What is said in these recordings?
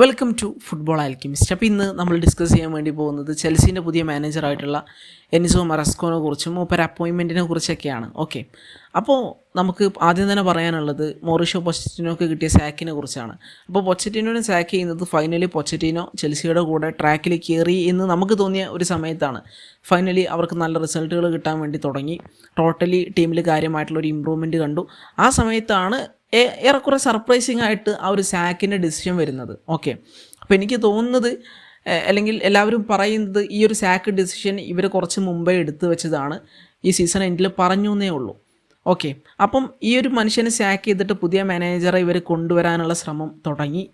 Welcome to football alchemist. അപ്പോൾ ഇന്ന് നമ്മൾ ഡിസ്കസ് ചെയ്യാൻ വേണ്ടി പോകുന്നത് ചെൽസിൻ്റെ പുതിയ മാനേജറായിട്ടുള്ള എൻസോ മറസ്കോനെ കുറിച്ചും മൂപ്പർ അപ്പോയിൻമെൻറ്റിനെ കുറിച്ചൊക്കെയാണ്. ഓക്കെ, അപ്പോൾ നമുക്ക് ആദ്യം തന്നെ പറയാനുള്ളത് മൗറിഷ്യോ പൊച്ചറ്റിനോക്ക് കിട്ടിയ സാക്കിനെ കുറിച്ചാണ്. അപ്പോൾ പൊച്ചറ്റിനോനെ സാക്ക് ചെയ്യുന്നത് ഫൈനലി പൊച്ചറ്റിനോ ചെൽസിയുടെ കൂടെ ട്രാക്കിൽ കയറി എന്ന് നമുക്ക് തോന്നിയ ഒരു സമയത്താണ്. ഫൈനലി അവർക്ക് നല്ല റിസൾട്ടുകൾ കിട്ടാൻ വേണ്ടി തുടങ്ങി. ടോട്ടലി ടീമിൽ കാര്യമായിട്ടുള്ളൊരു ഇമ്പ്രൂവ്മെൻറ്റ് കണ്ടു. ആ സമയത്താണ് ഏറെക്കുറെ സർപ്രൈസിങ് ആയിട്ട് ആ ഒരു സാക്കിൻ്റെ ഡിസിഷൻ വരുന്നത്. ഓക്കെ, അപ്പോൾ എനിക്ക് തോന്നുന്നത് അല്ലെങ്കിൽ എല്ലാവരും പറയുന്നത് ഈ ഒരു സാക്ക് ഡിസിഷൻ ഇവർ കുറച്ച് മുമ്പേ എടുത്തു വെച്ചതാണ്, ഈ സീസൺ എൻഡിൽ പറഞ്ഞു എന്നേ ഉള്ളൂ. ഓക്കെ, അപ്പം ഈ ഒരു മനുഷ്യനെ സാക്ക് ചെയ്തിട്ട് പുതിയ മാനേജറെ ഇവർ കൊണ്ടുവരാനുള്ള ശ്രമം തുടങ്ങി.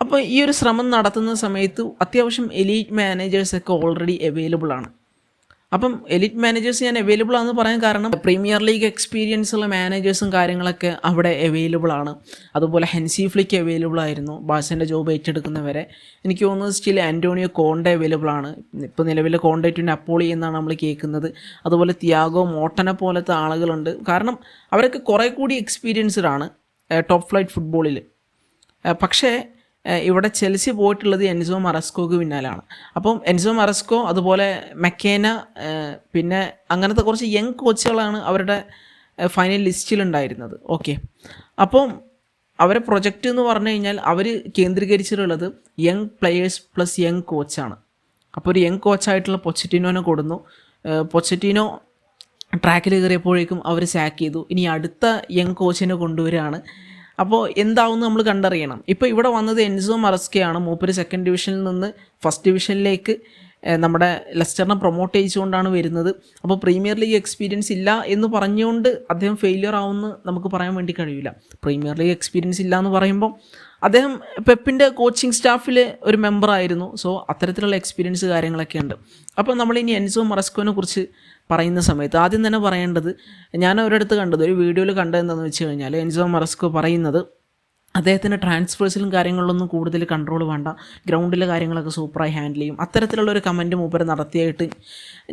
അപ്പോൾ ഈ ഒരു ശ്രമം നടത്തുന്ന സമയത്ത് അത്യാവശ്യം എലീറ്റ് മാനേജേഴ്സൊക്കെ ഓൾറെഡി അവൈലബിൾ ആണ്. അപ്പം എലിറ്റ് മാനേജേഴ്സ് ഞാൻ അവൈലബിൾ ആണെന്ന് പറയാൻ കാരണം പ്രീമിയർ ലീഗ് എക്സ്പീരിയൻസ് ഉള്ള മാനേജേഴ്സും കാര്യങ്ങളൊക്കെ അവിടെ അവൈലബിൾ ആണ്. അതുപോലെ ഹെൻസി ഫ്ലിക്ക് അവൈലബിൾ ആയിരുന്നു ബാഴ്സൻ്റെ ജോബ് ഏറ്റെടുക്കുന്നവരെ. എനിക്ക് തോന്നുന്നത് സ്റ്റിൽ ആൻ്റോണിയോ കോണ്ടെ അവൈലബിൾ ആണ്. ഇപ്പോൾ നിലവിൽ കോണ്ടെ ടു നപ്പോളി എന്നാണ് നമ്മൾ കേൾക്കുന്നത്. അതുപോലെ തിയാഗോ മോട്ടനെ പോലത്തെ ആളുകളുണ്ട്. കാരണം അവരൊക്കെ കുറേ കൂടി എക്സ്പീരിയൻസ്ഡ് ആണ് ടോപ്പ് ഫ്ലൈറ്റ് ഫുട്ബോളിൽ. പക്ഷേ ഇവിടെ ചെൽസി പോയിട്ടുള്ളത് എൻസോ മറസ്കോക്ക് പിന്നാലാണ്. അപ്പം എൻസോ മറസ്കോ അതുപോലെ മെക്കേന പിന്നെ അങ്ങനത്തെ കുറച്ച് യങ് കോച്ചുകളാണ് അവരുടെ ഫൈനൽ ലിസ്റ്റിലുണ്ടായിരുന്നത്. ഓക്കെ, അപ്പം അവരെ പ്രൊജക്റ്റ് എന്ന് പറഞ്ഞു കഴിഞ്ഞാൽ അവർ കേന്ദ്രീകരിച്ചിട്ടുള്ളത് യങ് പ്ലെയേഴ്സ് പ്ലസ് യങ് കോച്ചാണ്. അപ്പോൾ ഒരു യങ് കോച്ചായിട്ടുള്ള പൊച്ചറ്റിനോനെ കൊടുന്നു. പൊച്ചറ്റിനോ ട്രാക്കിൽ കയറിയപ്പോഴേക്കും അവർ സാക്ക് ചെയ്തു. ഇനി അടുത്ത യങ് കോച്ചിനെ കൊണ്ടുവരികയാണ്. അപ്പോൾ എന്താവും നമ്മൾ കണ്ടറിയണം. ഇപ്പോൾ ഇവിടെ വന്നത് എൻസോ മറസ്കയാണ്. മൂപ്പര് സെക്കൻഡ് ഡിവിഷനിൽ നിന്ന് ഫസ്റ്റ് ഡിവിഷനിലേക്ക് നമ്മുടെ ലെസ്റ്ററിനെ പ്രൊമോട്ട് ചെയ്തുകൊണ്ടാണ് വരുന്നത്. അപ്പോൾ പ്രീമിയർ ലീഗ് എക്സ്പീരിയൻസ് ഇല്ല എന്ന് പറഞ്ഞുകൊണ്ട് അദ്ദേഹം ഫെയിലിയർ ആവുമെന്ന് നമുക്ക് പറയാൻ വേണ്ടി കഴിയില്ല. പ്രീമിയർ ലീഗ് എക്സ്പീരിയൻസ് ഇല്ല എന്ന് പറയുമ്പോൾ അദ്ദേഹം പെപ്പിൻ്റെ കോച്ചിങ് സ്റ്റാഫിൽ ഒരു മെമ്പറായിരുന്നു. സോ അത്തരത്തിലുള്ള എക്സ്പീരിയൻസ് കാര്യങ്ങളൊക്കെ ഉണ്ട്. അപ്പോൾ നമ്മളിനി എൻസോ മറസ്കോനെ കുറിച്ച് പറയുന്ന സമയത്ത് ആദ്യം തന്നെ പറയേണ്ടത്, ഞാൻ ഒരിടത്ത് കണ്ടത് ഒരു വീഡിയോയിൽ കണ്ടതെന്താണെന്ന് വെച്ച് കഴിഞ്ഞാൽ എൻസോ മറസ്കോ പറയുന്നത് അദ്ദേഹത്തിൻ്റെ ട്രാൻസ്ഫേഴ്സിലും കാര്യങ്ങളിലൊന്നും കൂടുതൽ കൺട്രോൾ വേണ്ട, ഗ്രൗണ്ടിലെ കാര്യങ്ങളൊക്കെ സൂപ്പറായി ഹാൻഡിൽ ചെയ്യും, അത്തരത്തിലുള്ളൊരു കമൻറ്റ് മൂപ്പര് നടത്തിയായിട്ട്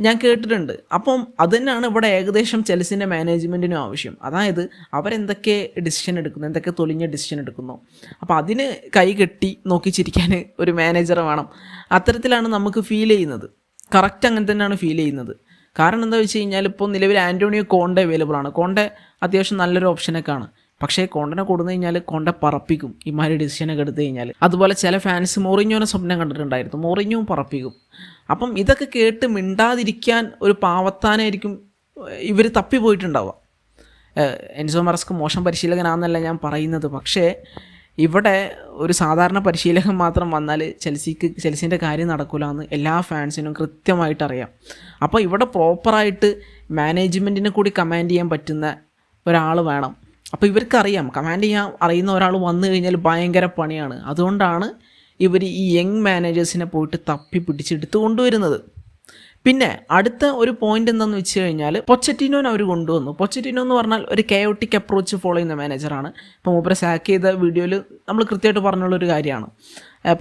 ഞാൻ കേട്ടിട്ടുണ്ട്. അപ്പം അത് തന്നെയാണ് ഇവിടെ ഏകദേശം ചെൽസിൻ്റെ മാനേജ്മെൻറ്റിനും ആവശ്യം. അതായത് അവരെന്തൊക്കെ ഡിസിഷൻ എടുക്കുന്നു, എന്തൊക്കെ തൊലിഞ്ഞ ഡിസിഷൻ എടുക്കുന്നു, അപ്പോൾ അതിന് കൈ കെട്ടി നോക്കി ചിരിക്കാൻ ഒരു മാനേജർ വേണം. അത്തരത്തിലാണ് നമുക്ക് ഫീൽ ചെയ്യുന്നത്. കറക്റ്റ് അങ്ങനെ തന്നെയാണ് ഫീൽ ചെയ്യുന്നത്. കാരണം എന്താ വെച്ച് കഴിഞ്ഞാൽ ഇപ്പോൾ നിലവിൽ ആൻ്റോണിയോ കോണ്ടെ അവൈലബിൾ ആണ്. കോണ്ടെ അത്യാവശ്യം നല്ലൊരു ഓപ്ഷനൊക്കെ ആണ്. പക്ഷേ കോണ്ടനെ കൊടുത്തു കഴിഞ്ഞാൽ കോണ്ടെ പറപ്പിക്കും ഇമാതിരി ഡിസിഷനൊക്കെ എടുത്തു കഴിഞ്ഞാൽ. അതുപോലെ ചില ഫാൻസ് മോറിഞ്ഞോനെ സ്വപ്നം കണ്ടിട്ടുണ്ടായിരുന്നു, മോറിഞ്ഞോവും പറപ്പിക്കും. അപ്പം ഇതൊക്കെ കേട്ട് മിണ്ടാതിരിക്കാൻ ഒരു പാവത്താനായിരിക്കും ഇവർ തപ്പിപ്പോയിട്ടുണ്ടാവുക. എൻസോ മറസ്കോ മോശം പരിശീലകനാണെന്നല്ല ഞാൻ പറയുന്നത്. പക്ഷേ ഇവിടെ ഒരു സാധാരണ പരിശീലകൻ മാത്രം വന്നാൽ ചെൽസിൻ്റെ കാര്യം നടക്കില്ല എന്ന് എല്ലാ ഫാൻസിനും കൃത്യമായിട്ടറിയാം. അപ്പോൾ ഇവിടെ പ്രോപ്പറായിട്ട് മാനേജ്മെൻറ്റിനെ കൂടി കമാൻഡ് ചെയ്യാൻ പറ്റുന്ന ഒരാൾ വേണം. അപ്പോൾ ഇവർക്കറിയാം കമാൻഡ് ചെയ്യാൻ അറിയുന്ന ഒരാൾ വന്നു കഴിഞ്ഞാൽ ഭയങ്കര പണിയാണ്. അതുകൊണ്ടാണ് ഇവർ ഈ യങ് മാനേജേഴ്സിനെ പോയിട്ട് തപ്പി പിടിച്ചെടുത്ത് കൊണ്ടുവരുന്നത്. പിന്നെ അടുത്ത ഒരു പോയിന്റ് എന്താണെന്ന് വെച്ച് കഴിഞ്ഞാൽ പൊച്ചറ്റിനോനെ അവർ കൊണ്ടുവന്നു. പൊച്ചറ്റിനോ എന്ന് പറഞ്ഞാൽ ഒരു കയോട്ടിക് അപ്രോച്ച് ഫോളോ ചെയ്യുന്ന മാനേജറാണ്. ഇപ്പോൾ മൂപ്പരെ സാക്ക് ചെയ്ത വീഡിയോയിൽ നമ്മൾ കൃത്യമായിട്ട് പറഞ്ഞുള്ളൊരു കാര്യമാണ്.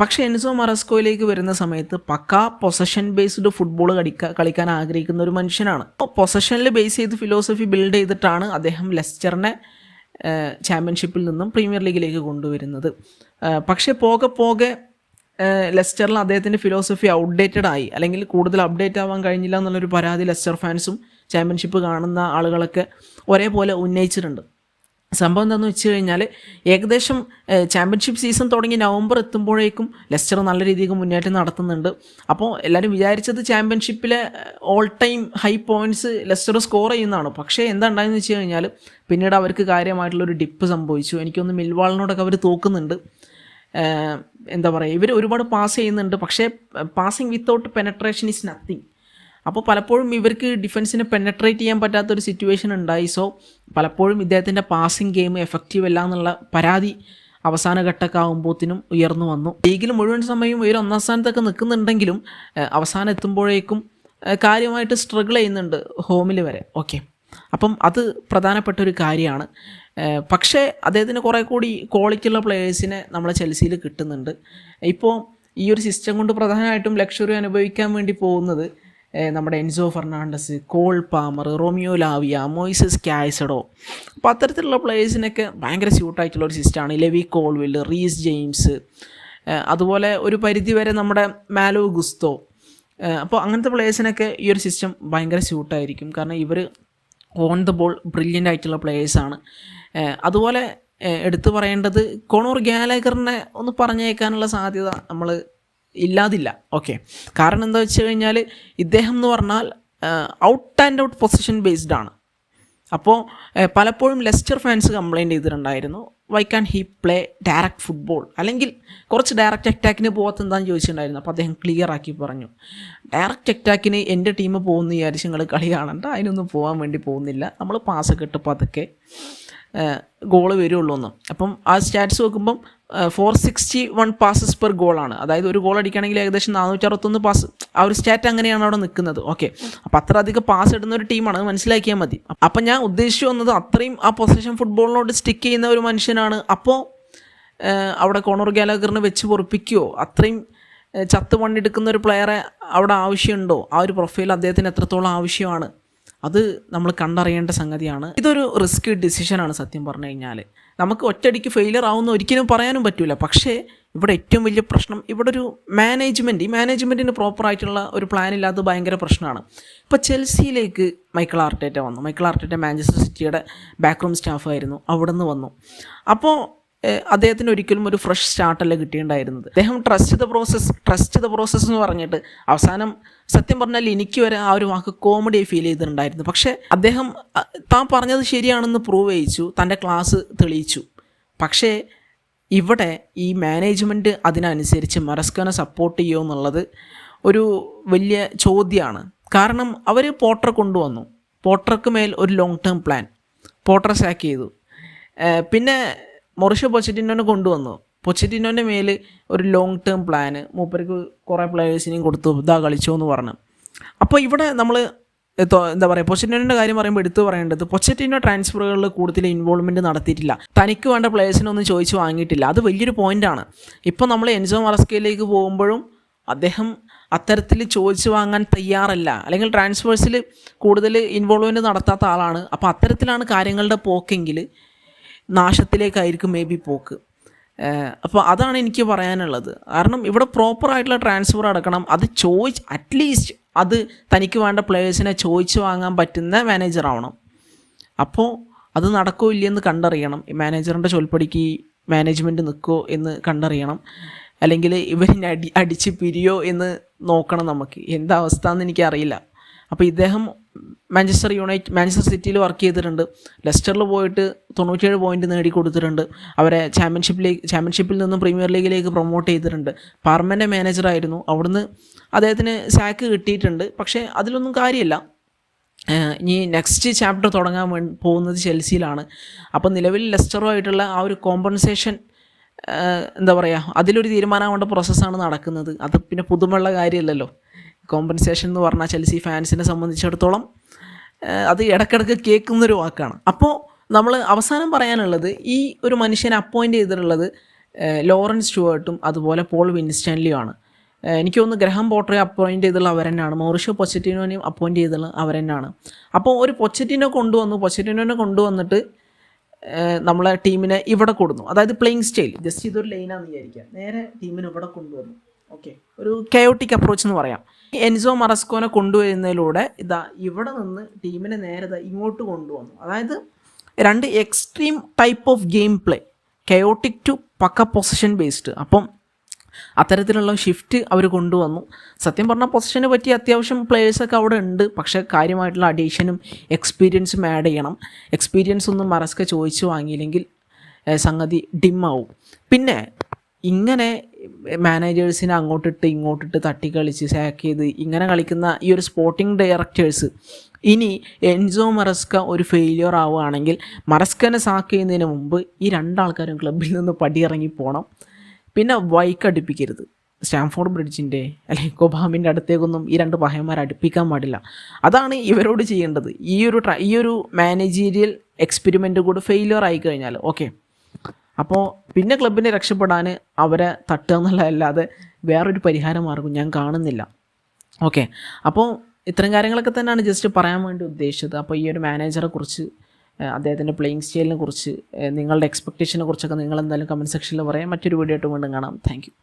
പക്ഷേ എൻസോ മറസ്കോയിലേക്ക് വരുന്ന സമയത്ത് പക്കാ പൊസഷൻ ബേസ്ഡ് ഫുട്ബോൾ കളിക്കാൻ ആഗ്രഹിക്കുന്ന ഒരു മനുഷ്യനാണ്. അപ്പോൾ പൊസഷനിൽ ബേസ് ചെയ്ത് ഫിലോസഫി ബിൽഡ് ചെയ്തിട്ടാണ് അദ്ദേഹം ലെസ്റ്ററിനെ ചാമ്പ്യൻഷിപ്പിൽ നിന്നും പ്രീമിയർ ലീഗിലേക്ക് കൊണ്ടുവരുന്നത്. പക്ഷേ പോകെ ലെസ്റ്ററിൽ അദ്ദേഹത്തിൻ്റെ ഫിലോസഫി ഔട്ട്ഡേറ്റഡ് ആയി, അല്ലെങ്കിൽ കൂടുതൽ അപ്ഡേറ്റ് ആവാൻ കഴിഞ്ഞില്ല എന്നുള്ളൊരു പരാതി ലെസ്റ്റർ ഫാൻസും ചാമ്പ്യൻഷിപ്പ് കാണുന്ന ആളുകളൊക്കെ ഒരേപോലെ ഉന്നയിച്ചിട്ടുണ്ട്. സംഭവം എന്താണെന്ന് വെച്ച് കഴിഞ്ഞാൽ ഏകദേശം ചാമ്പ്യൻഷിപ്പ് സീസൺ തുടങ്ങി നവംബർ എത്തുമ്പോഴേക്കും ലെസ്റ്റർ നല്ല രീതിക്ക് മുന്നേറ്റം നടത്തുന്നുണ്ട്. അപ്പോൾ എല്ലാവരും വിചാരിച്ചത് ചാമ്പ്യൻഷിപ്പിലെ all time high points Leicester score ചെയ്യുന്നതാണ്. പക്ഷേ എന്താ ഉണ്ടായെന്ന് വെച്ച് കഴിഞ്ഞാൽ പിന്നീട് അവർക്ക് കാര്യമായിട്ടുള്ളൊരു ഡിപ്പ് സംഭവിച്ചു. എനിക്കൊന്ന് മിൽവാളിനോടൊക്കെ അവർ തോക്കുന്നുണ്ട്. എന്താ പറയുക, ഇവർ ഒരുപാട് പാസ് ചെയ്യുന്നുണ്ട്, പക്ഷേ passing without penetration is nothing. അപ്പോൾ പലപ്പോഴും ഇവർക്ക് ഡിഫൻസിനെ പെനട്രേറ്റ് ചെയ്യാൻ പറ്റാത്തൊരു സിറ്റുവേഷൻ ഉണ്ടായി. സോ പലപ്പോഴും ഇദ്ദേഹത്തിൻ്റെ പാസിങ് ഗെയിം എഫക്റ്റീവ് അല്ല എന്നുള്ള പരാതി അവസാന ഘട്ടമൊക്കെ ആകുമ്പോഴത്തേനും ഉയർന്നു വന്നു. ലീഗിൽ മുഴുവൻ സമയം ഇവർ ഒന്നാം സ്ഥാനത്തൊക്കെ നിൽക്കുന്നുണ്ടെങ്കിലും അവസാനം എത്തുമ്പോഴേക്കും കാര്യമായിട്ട് സ്ട്രഗിൾ ചെയ്യുന്നുണ്ട് ഹോമിൽ വരെ. ഓക്കെ, അപ്പം അത് പ്രധാനപ്പെട്ട ഒരു കാര്യമാണ്. പക്ഷേ അദ്ദേഹത്തിന് കുറേ കൂടി ക്വാളിറ്റിയുള്ള പ്ലെയേഴ്സിനെ നമ്മളെ ചെൽസിയിൽ കിട്ടുന്നുണ്ട്. ഇപ്പോൾ ഈ ഒരു സിസ്റ്റം കൊണ്ട് പ്രധാനമായിട്ടും ലക്ഷറി അനുഭവിക്കാൻ വേണ്ടി പോകുന്നത് നമ്മുടെ Enzo Fernandez, Cole Palmer, Romeo Lavia, Moises Caicedo. അപ്പോൾ അത്തരത്തിലുള്ള പ്ലേയേഴ്സിനൊക്കെ ഭയങ്കര സ്യൂട്ടായിട്ടുള്ളൊരു സിസ്റ്റമാണ്. ലെവി കോൾവിൽ, റീസ് ജെയിംസ്, അതുപോലെ ഒരു പരിധിവരെ നമ്മുടെ മാലോ ഗുസ്തോ. അപ്പോൾ അങ്ങനത്തെ പ്ലേയേഴ്സിനൊക്കെ ഈ ഒരു സിസ്റ്റം ഭയങ്കര സ്യൂട്ടായിരിക്കും. കാരണം ഇവർ ഓൺ ദ ബോൾ ബ്രില്യൻ്റ് ആയിട്ടുള്ള പ്ലേയേഴ്സാണ്. അതുപോലെ എടുത്തു പറയേണ്ടത് കോണോർ ഗാലഗറിനെ ഒന്ന് പറഞ്ഞേക്കാനുള്ള സാധ്യത നമ്മൾ ഇല്ലാതില്ല. ഓക്കെ, കാരണം എന്താ വെച്ച് കഴിഞ്ഞാൽ ഇദ്ദേഹം എന്ന് പറഞ്ഞാൽ out and out position based ആണ്. അപ്പോൾ പലപ്പോഴും ലെസ്റ്റർ ഫാൻസ് കംപ്ലയിൻറ്റ് ചെയ്തിട്ടുണ്ടായിരുന്നു, why can he play direct football, അല്ലെങ്കിൽ കുറച്ച് ഡയറക്റ്റ് അറ്റാക്കിന് പോകാത്ത എന്താണെന്ന് ചോദിച്ചിട്ടുണ്ടായിരുന്നു. അപ്പോൾ അദ്ദേഹം ക്ലിയർ ആക്കി പറഞ്ഞു, ഡയറക്റ്റ് അറ്റാക്കിന് എൻ്റെ ടീം പോകുന്ന വിചാരിച്ച് നിങ്ങൾ കളി കാണണ്ട, അതിനൊന്നും പോകാൻ വേണ്ടി പോകുന്നില്ല, നമ്മൾ പാസ്സൊക്കെ ഇട്ട് പതുക്കെ ഗോള് വരുള്ളൂ എന്ന്. അപ്പം ആ സ്റ്റാറ്റ്സ് നോക്കുമ്പം 461 പാസസ് പെർ ഗോളാണ്. അതായത് ഒരു ഗോൾ അടിക്കുകയാണെങ്കിൽ ഏകദേശം 461 പാസ്, ആ ഒരു സ്റ്റാറ്റ് അങ്ങനെയാണ് അവിടെ നിൽക്കുന്നത്. ഓക്കെ, അപ്പോൾ അത്ര അധികം പാസ് ഇടുന്ന ഒരു ടീമാണ്, അത് മനസ്സിലാക്കിയാൽ മതി. അപ്പം ഞാൻ ഉദ്ദേശിച്ചു വന്നത് അത്രയും ആ പൊസിഷൻ ഫുട്ബോളിനോട് സ്റ്റിക്ക് ചെയ്യുന്ന ഒരു മനുഷ്യനാണ്. അപ്പോൾ അവിടെ കോണർ ഗാലഗറിന് വെച്ച് പൊറിപ്പിക്കുകയോ അത്രയും ചത്ത് പണിയെടുക്കുന്ന ഒരു പ്ലെയറെ അവിടെ ആവശ്യമുണ്ടോ, ആ ഒരു പ്രൊഫൈൽ അദ്ദേഹത്തിന് എത്രത്തോളം ആവശ്യമാണ്, അത് നമ്മൾ കണ്ടറിയേണ്ട സംഗതിയാണ്. ഇതൊരു റിസ്ക് ഡിസിഷനാണ് സത്യം പറഞ്ഞു കഴിഞ്ഞാൽ. നമുക്ക് ഒറ്റയടിക്ക് ഫെയിലിയർ ആവുമെന്ന് ഒരിക്കലും പറയാനും പറ്റില്ല. പക്ഷേ ഇവിടെ ഏറ്റവും വലിയ പ്രശ്നം ഇവിടെ ഒരു ഈ മാനേജ്മെൻറ്റിന് പ്രോപ്പറായിട്ടുള്ള ഒരു പ്ലാൻ ഇല്ലാത്തത് ഭയങ്കര പ്രശ്നമാണ്. ഇപ്പോൾ ചെൽസിയിലേക്ക് മൈക്കിൾ ആർട്ടേറ്റ വന്നു. മൈക്കിൾ ആർട്ടേറ്റ മാഞ്ചസ്റ്റർ സിറ്റിയുടെ ബാക്ക്റൂം സ്റ്റാഫായിരുന്നു, അവിടെ നിന്ന് വന്നു. അപ്പോൾ അദ്ദേഹത്തിന് ഒരിക്കലും ഒരു ഫ്രഷ് സ്റ്റാർട്ടല്ല കിട്ടിയിട്ടുണ്ടായിരുന്നത്. അദ്ദേഹം ട്രസ്റ്റ് ദ പ്രോസസ്സ് എന്ന് പറഞ്ഞിട്ട് അവസാനം സത്യം പറഞ്ഞാൽ എനിക്ക് വരെ ആ ഒരു വാക്ക് കോമഡി ഫീൽ ചെയ്തിട്ടുണ്ടായിരുന്നു. പക്ഷേ അദ്ദേഹം താൻ പറഞ്ഞത് ശരിയാണെന്ന് പ്രൂവ് ചെയ്യിച്ചു, തൻ്റെ ക്ലാസ് തെളിയിച്ചു. പക്ഷേ ഇവിടെ ഈ മാനേജ്മെൻറ്റ് അതിനനുസരിച്ച് മറസ്കോനെ സപ്പോർട്ട് ചെയ്യുമോ എന്നുള്ളത് ഒരു വലിയ ചോദ്യമാണ്. കാരണം അവർ പോട്ടറെ കൊണ്ടുവന്നു, പോട്ടർക്ക് മേൽ ഒരു ലോങ് ടേം പ്ലാൻ, പോട്ടറെ സാക്ക് ചെയ്തു. പിന്നെ മൊറിഷ്യോ പൊച്ചറ്റിനോനെ കൊണ്ടുവന്നു, പൊച്ചറ്റിനോൻ്റെ മേൽ ഒരു ലോങ് ടേം പ്ലാന്, മൂപ്പർക്ക് കുറേ പ്ലേയേഴ്സിനെയും കൊടുത്തു, ഇതാ കളിച്ചോ എന്ന് പറഞ്ഞു. അപ്പോൾ ഇവിടെ നമ്മൾ എന്താ പറയുക, പൊച്ചറ്റിനോൻ്റെ കാര്യം പറയുമ്പോൾ എടുത്തു പറയേണ്ടത്, പൊച്ചറ്റിനോ ട്രാൻസ്ഫറുകളിൽ കൂടുതൽ ഇൻവോൾവ്മെൻറ്റ് നടത്തിയിട്ടില്ല, തനിക്ക് വേണ്ട പ്ലേയേഴ്സിനൊന്നും ചോദിച്ച് വാങ്ങിയിട്ടില്ല. അത് വലിയൊരു പോയിൻ്റാണ്. ഇപ്പോൾ നമ്മൾ എൻസോ മറസ്കയിലേക്ക് പോകുമ്പോഴും അദ്ദേഹം അത്തരത്തിൽ ചോദിച്ച് വാങ്ങാൻ തയ്യാറല്ല, അല്ലെങ്കിൽ ട്രാൻസ്ഫേഴ്സിൽ കൂടുതൽ ഇൻവോൾവ്മെൻറ്റ് നടത്താത്ത ആളാണ്. അപ്പോൾ അത്തരത്തിലാണ് കാര്യങ്ങളുടെ പോക്കെങ്കിൽ നാശത്തിലേക്കായിരിക്കും മേ ബി പോക്ക്. അപ്പോൾ അതാണ് എനിക്ക് പറയാനുള്ളത്. കാരണം ഇവിടെ പ്രോപ്പറായിട്ടുള്ള ട്രാൻസ്ഫർ അടക്കണം, അത് അറ്റ്ലീസ്റ്റ് അത് തനിക്ക് വേണ്ട പ്ലേയേഴ്സിനെ ചോദിച്ച് വാങ്ങാൻ പറ്റുന്ന മാനേജർ ആവണം. അപ്പോൾ അത് നടക്കോ ഇല്ലയെന്ന് കണ്ടറിയണം. ഈ മാനേജറിൻ്റെ ചൊൽപ്പടിക്ക് മാനേജ്മെൻറ്റ് നിൽക്കുമോ എന്ന് കണ്ടറിയണം, അല്ലെങ്കിൽ ഇവരിനെ അടിച്ച് പിരിയോ എന്ന് നോക്കണം. നമുക്ക് എന്താ അവസ്ഥ എന്ന് എനിക്കറിയില്ല. അപ്പോൾ ഇദ്ദേഹം മാഞ്ചസ്റ്റർ സിറ്റിയിൽ വർക്ക് ചെയ്തിട്ടുണ്ട്, ലെസ്റ്ററിൽ പോയിട്ട് 97 പോയിൻറ്റ് നേടിക്കൊടുത്തിട്ടുണ്ട്, അവരെ ചാമ്പ്യൻഷിപ്പിൽ നിന്നും പ്രീമിയർ ലീഗിലേക്ക് പ്രൊമോട്ട് ചെയ്തിട്ടുണ്ട്. പാർമൻ്റെ മാനേജറായിരുന്നു, അവിടുന്ന് അദ്ദേഹത്തിന് സാക്ക് കിട്ടിയിട്ടുണ്ട്. പക്ഷേ അതിലൊന്നും കാര്യമില്ല. ഇനി നെക്സ്റ്റ് ചാപ്റ്റർ തുടങ്ങാൻ പോകുന്നത് ചെൽസിയിലാണ്. അപ്പോൾ നിലവിൽ ലെസ്റ്ററുമായിട്ടുള്ള ആ ഒരു കോമ്പൻസേഷൻ എന്താ പറയുക, അതിലൊരു തീരുമാനമാവേണ്ട പ്രോസസ്സാണ് നടക്കുന്നത്. അത് പിന്നെ പുതുമുള്ള കാര്യമല്ലല്ലോ. കോമ്പൻസേഷൻ എന്ന് പറഞ്ഞാൽ ചെൽസി ഫാൻസിനെ സംബന്ധിച്ചിടത്തോളം അത് ഇടയ്ക്കിടയ്ക്ക് കേൾക്കുന്നൊരു വാക്കാണ്. അപ്പോൾ നമ്മൾ അവസാനം പറയാനുള്ളത്, ഈ ഒരു മനുഷ്യനെ അപ്പോയിൻ്റ് ചെയ്തിട്ടുള്ളത് ലോറൻസ് സ്റ്റുവർട്ടും അതുപോലെ പോൾ വിൻസ്റ്റാൻലിയുമാണ്. എനിക്ക് തോന്നുന്നു ഗ്രഹാം പോട്ടറെ അപ്പോയിൻ്റ് ചെയ്തുള്ള അവർ തന്നെയാണ്, മൗറിഷ്യോ പൊച്ചറ്റിനോനെയും അപ്പോയിൻ്റ് ചെയ്തുള്ള അവർ തന്നെയാണ്. അപ്പോൾ ഒരു പൊച്ചറ്റിനോനെ കൊണ്ടുവന്നിട്ട് നമ്മളെ ടീമിനെ ഇവിടെ കൊടുന്നു. അതായത് പ്ലേയിങ് സ്റ്റൈൽ, ജസ്റ്റ് ഇതൊരു ലൈനാന്ന് വിചാരിക്കുക, നേരെ ടീമിനെ ഇവിടെ കൊണ്ടുവന്നു. ഓക്കെ, ഒരു കയോട്ടിക് അപ്രോച്ച് എന്ന് പറയാം. എൻസോ മറസ്കോനെ കൊണ്ടുവരുന്നതിലൂടെ ഇവിടെ നിന്ന് ടീമിനെ നേരെ ഇങ്ങോട്ട് കൊണ്ടുവന്നു. അതായത് രണ്ട് extreme type of game play, chaotic to പക്ക പൊസിഷൻ ബേസ്ഡ്. അപ്പം അത്തരത്തിലുള്ള ഷിഫ്റ്റ് അവർ കൊണ്ടുവന്നു. സത്യം പറഞ്ഞാൽ പൊസിഷന് പറ്റിയ അത്യാവശ്യം പ്ലേയേഴ്സൊക്കെ അവിടെ ഉണ്ട്, പക്ഷേ കാര്യമായിട്ടുള്ള അഡീഷനും എക്സ്പീരിയൻസും ആഡ് ചെയ്യണം. എക്സ്പീരിയൻസ് ഒന്നും മറസ്ക ചോദിച്ചു വാങ്ങിയില്ലെങ്കിൽ സംഗതി ഡിമ്മാവും. പിന്നെ ഇങ്ങനെ മാനേജേഴ്സിനെ അങ്ങോട്ടിട്ട് ഇങ്ങോട്ടിട്ട് തട്ടിക്കളിച്ച് സാക്ക് ചെയ്ത് ഇങ്ങനെ കളിക്കുന്ന ഈ ഒരു സ്പോർട്ടിംഗ് ഡയറക്ടേഴ്സ്, ഇനി എൻസോ മറസ്ക ഒരു ഫെയിലിയർ ആവുകയാണെങ്കിൽ മറസ്കനെ സാക്ക് ചെയ്യുന്നതിന് മുമ്പ് ഈ രണ്ടാൾക്കാരും ക്ലബ്ബിൽ നിന്ന് പടിയിറങ്ങി പോകണം. പിന്നെ വൈക്കടുപ്പിക്കരുത്. സ്റ്റാംഫോർഡ് ബ്രിഡ്ജിൻ്റെ അല്ലെങ്കിൽ കൊബാമിൻ്റെ അടുത്തേക്കൊന്നും ഈ രണ്ട് പഹയന്മാരെ അടുപ്പിക്കാൻ പാടില്ല. അതാണ് ഇവരോട് ചെയ്യേണ്ടത്. ഈ ഒരു മാനേജീരിയൽ എക്സ്പെരിമെൻ്റ് കൂടെ ഫെയിലിയർ ആയി കഴിഞ്ഞാൽ ഓക്കെ, അപ്പോൾ പിന്നെ ക്ലബിനെ രക്ഷപ്പെടാൻ അവരെ തട്ടുക എന്നുള്ളതല്ലാതെ വേറൊരു പരിഹാര മാർഗ്ഗം ഞാൻ കാണുന്നില്ല. ഓക്കെ, അപ്പോൾ ഇത്തരം കാര്യങ്ങളൊക്കെ തന്നെയാണ് ജസ്റ്റ് പറയാൻ വേണ്ടി ഉദ്ദേശിച്ചത്. അപ്പോൾ ഈ ഒരു മാനേജറെ കുറിച്ച്, അദ്ദേഹത്തിൻ്റെ പ്ലേയിങ് സ്റ്റൈലിനെ കുറിച്ച്, നിങ്ങളുടെ എക്സ്പെക്റ്റേഷനെ കുറിച്ചൊക്കെ നിങ്ങൾ എന്തായാലും കമൻറ്റ് സെക്ഷനിൽ പറയാം. മറ്റൊരു വീഡിയോ ആയിട്ട് വീണ്ടും കാണാം. Thank you.